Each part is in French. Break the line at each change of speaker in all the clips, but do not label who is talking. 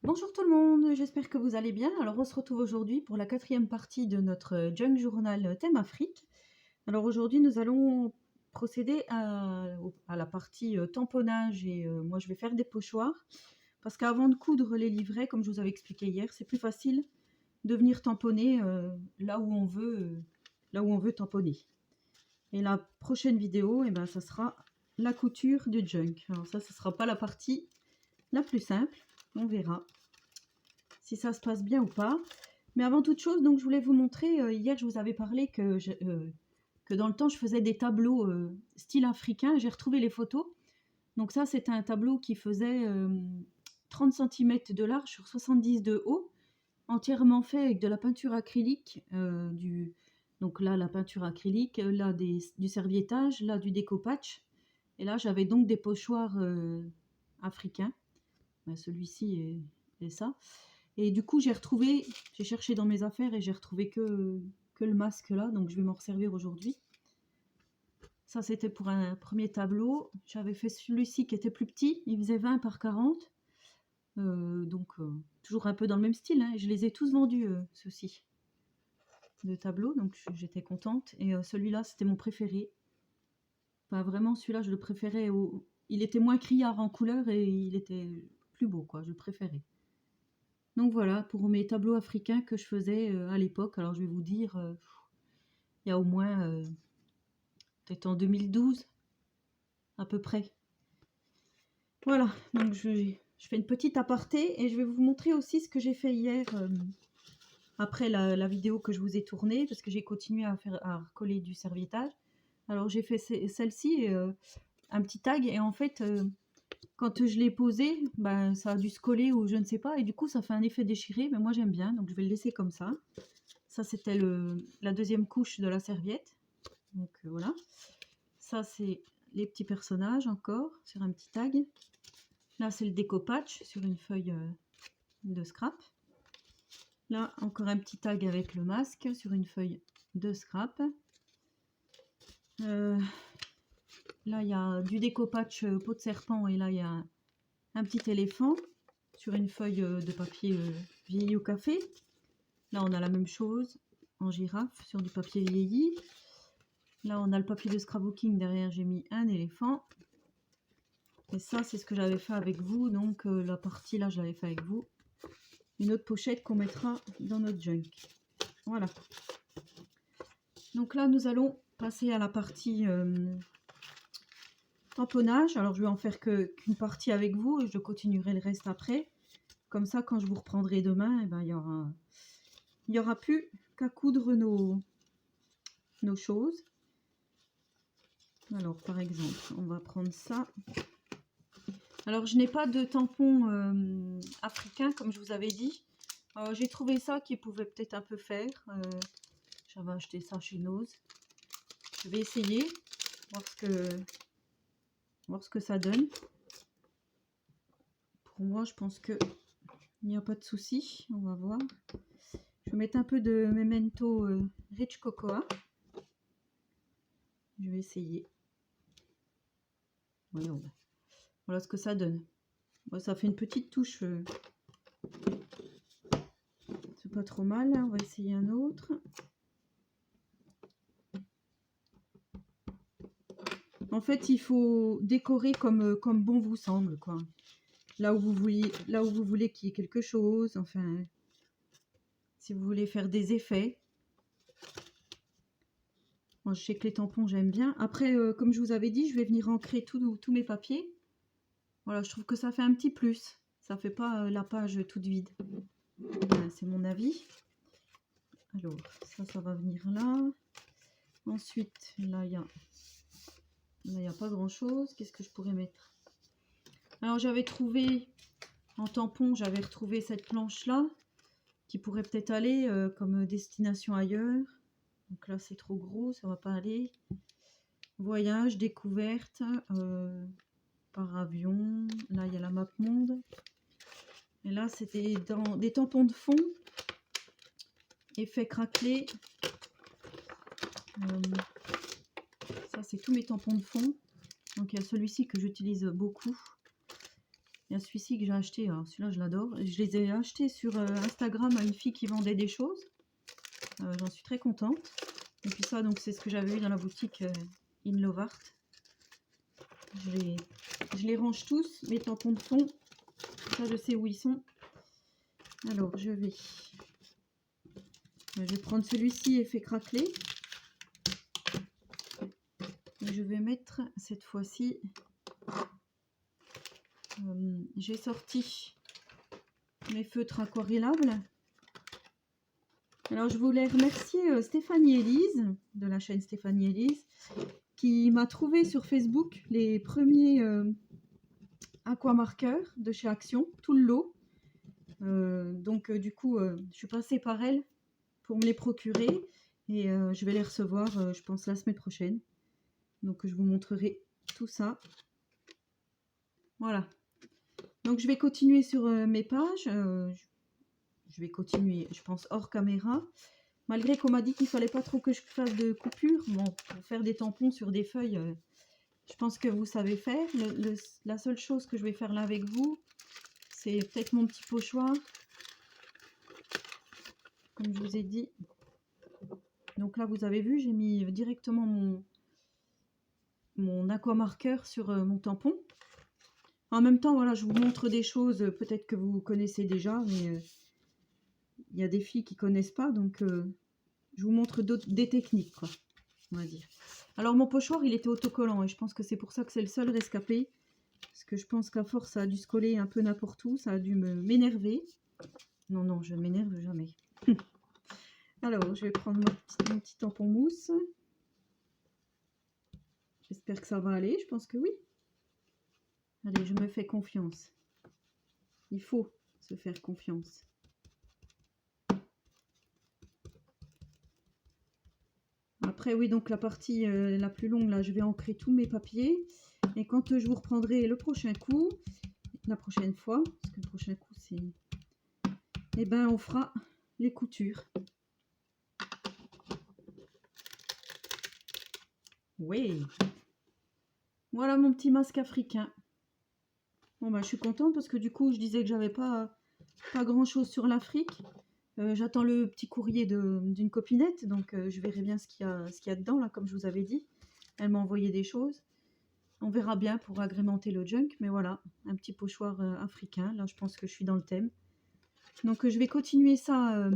Bonjour tout le monde, j'espère que vous allez bien. Alors on se retrouve aujourd'hui pour la quatrième partie de notre Junk Journal thème Afrique. Alors aujourd'hui nous allons procéder à la partie tamponnage et moi je vais faire des pochoirs parce qu'avant de coudre les livrets, comme je vous avais expliqué hier, c'est plus facile de venir tamponner là où on veut tamponner. Et la prochaine vidéo, eh ben, ça sera la couture du junk. Alors ça, ce sera pas la partie la plus simple, on verra si ça se passe bien ou pas. Mais avant toute chose, donc je voulais vous montrer, hier je vous avais parlé que dans le temps je faisais des tableaux style africain, j'ai retrouvé les photos. Donc ça c'était un tableau qui faisait 30 cm de large sur 70 de haut, entièrement fait avec de la peinture acrylique, donc là la peinture acrylique, là du serviettage, là du découpage, et là j'avais donc des pochoirs africains. Ben, celui-ci est ça. Et du coup, j'ai cherché dans mes affaires et j'ai retrouvé que le masque là, donc je vais m'en resservir aujourd'hui. Ça, c'était pour un premier tableau. J'avais fait celui-ci qui était plus petit, il faisait 20 par 40. Toujours un peu dans le même style, hein. Je les ai tous vendus, ceux-ci, de tableaux, donc j'étais contente. Et celui-là, c'était mon préféré. Enfin, vraiment, celui-là, je le préférais. Il était moins criard en couleur et il était plus beau, quoi. Je préférais. Donc voilà, pour mes tableaux africains que je faisais à l'époque. Alors je vais vous dire, il y a au moins, peut-être en 2012, à peu près. Voilà, donc je fais une petite aparté et je vais vous montrer aussi ce que j'ai fait hier, après la vidéo que je vous ai tournée, parce que j'ai continué à recoller du serviettage. Alors j'ai fait celle-ci, un petit tag, et en fait, quand je l'ai posé, ben, ça a dû se coller ou je ne sais pas, et du coup ça fait un effet déchiré, mais moi j'aime bien, donc je vais le laisser comme ça. Ça c'était la deuxième couche de la serviette, donc voilà. Ça c'est les petits personnages encore, sur un petit tag. Là c'est le découpage sur une feuille de scrap. Là encore un petit tag avec le masque sur une feuille de scrap. Là il y a du découpage peau de serpent, et là il y a un petit éléphant sur une feuille de papier vieilli au café. Là on a la même chose en girafe sur du papier vieilli. Là on a le papier de scrapbooking, derrière j'ai mis un éléphant. Et ça c'est ce que j'avais fait avec vous, donc la partie là je l'avais fait avec vous. Une autre pochette qu'on mettra dans notre junk. Voilà. Donc là nous allons passer à la partie tamponnage. Alors je vais en faire qu'une partie avec vous et je continuerai le reste après. Comme ça, quand je vous reprendrai demain, eh ben, il y aura plus qu'à coudre nos choses. Alors par exemple, on va prendre ça. Alors je n'ai pas de tampon africain comme je vous avais dit. J'ai trouvé ça qui pouvait peut-être un peu faire. J'avais acheté ça chez Nose. Je vais essayer, voir ce que ça donne. Pour moi, je pense que il n'y a pas de souci. On va voir. Je vais mettre un peu de Memento Rich Cocoa. Je vais essayer. Voyons. Voilà ce que ça donne. Bon, ça fait une petite touche. C'est pas trop mal. On va essayer un autre. En fait, il faut décorer comme bon vous semble, quoi. Là où vous voulez qu'il y ait quelque chose. Enfin, si vous voulez faire des effets. Moi, je sais que les tampons, j'aime bien. Après, comme je vous avais dit, je vais venir ancrer tous mes papiers. Voilà, je trouve que ça fait un petit plus. Ça fait pas la page toute vide. Voilà, c'est mon avis. Alors, ça va venir là. Ensuite, là, il n'y a pas grand-chose. Qu'est-ce que je pourrais mettre? Alors, j'avais trouvé, en tampon, j'avais retrouvé cette planche-là, qui pourrait peut-être aller comme destination ailleurs. Donc là, c'est trop gros, ça va pas aller. Voyage, découverte, par avion. Là, il y a la map monde. Et là, c'était dans des tampons de fond. Effet craquelé. Ça, c'est tous mes tampons de fond. Donc, il y a celui-ci que j'utilise beaucoup. Il y a celui-ci que j'ai acheté, alors celui-là je l'adore. Je les ai achetés sur Instagram à une fille qui vendait des choses. J'en suis très contente. Et puis ça, donc c'est ce que j'avais eu dans la boutique In Lovart. Je les range tous, mes tampons de fond. Ça, je sais où ils sont. Alors, je vais prendre celui-ci effet craquelé. Et je vais mettre cette fois-ci. J'ai sorti mes feutres aquarellables. Alors, je voulais remercier Stéphanie Elise, de la chaîne Stéphanie Elise, qui m'a trouvé sur Facebook les premiers aquamarqueurs de chez Action, tout le lot. Donc, du coup, je suis passée par elle pour me les procurer et je vais les recevoir, je pense, la semaine prochaine. Donc, je vous montrerai tout ça. Voilà. Donc, je vais continuer sur mes pages. Je vais continuer, je pense, hors caméra. Malgré qu'on m'a dit qu'il ne fallait pas trop que je fasse de coupures. Bon, pour faire des tampons sur des feuilles, je pense que vous savez faire. La seule chose que je vais faire là avec vous, c'est peut-être mon petit pochoir. Comme je vous ai dit. Donc là, vous avez vu, j'ai mis directement mon aquamarqueur sur mon tampon. En même temps, voilà, je vous montre des choses peut-être que vous connaissez déjà, mais il y a des filles qui ne connaissent pas, donc je vous montre des techniques, quoi, on va dire. Alors mon pochoir, il était autocollant et je pense que c'est pour ça que c'est le seul rescapé. Parce que je pense qu'à force, ça a dû se coller un peu n'importe où, ça a dû m'énerver. Non, non, je ne m'énerve jamais. Alors, je vais prendre mon petit tampon mousse. J'espère que ça va aller, je pense que oui. Allez, je me fais confiance. Il faut se faire confiance. Après, oui, donc la partie la plus longue, là, je vais ancrer tous mes papiers. Et quand je vous reprendrai le prochain coup, la prochaine fois, parce que le prochain coup, c'est... Eh ben, on fera les coutures. Oui. Voilà mon petit masque africain. Bon, ben, je suis contente parce que du coup, je disais que j'avais pas grand-chose sur l'Afrique. J'attends le petit courrier d'une copinette, donc je verrai bien ce qu'il y a dedans, là, comme je vous avais dit. Elle m'a envoyé des choses. On verra bien pour agrémenter le junk, mais voilà, un petit pochoir africain. Là, je pense que je suis dans le thème. Donc, je vais continuer ça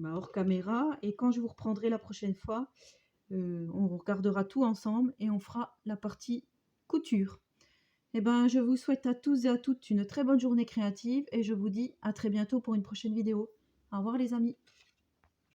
hors caméra, et quand je vous reprendrai la prochaine fois, on regardera tout ensemble et on fera la partie couture. Eh ben, je vous souhaite à tous et à toutes une très bonne journée créative et je vous dis à très bientôt pour une prochaine vidéo. Au revoir les amis.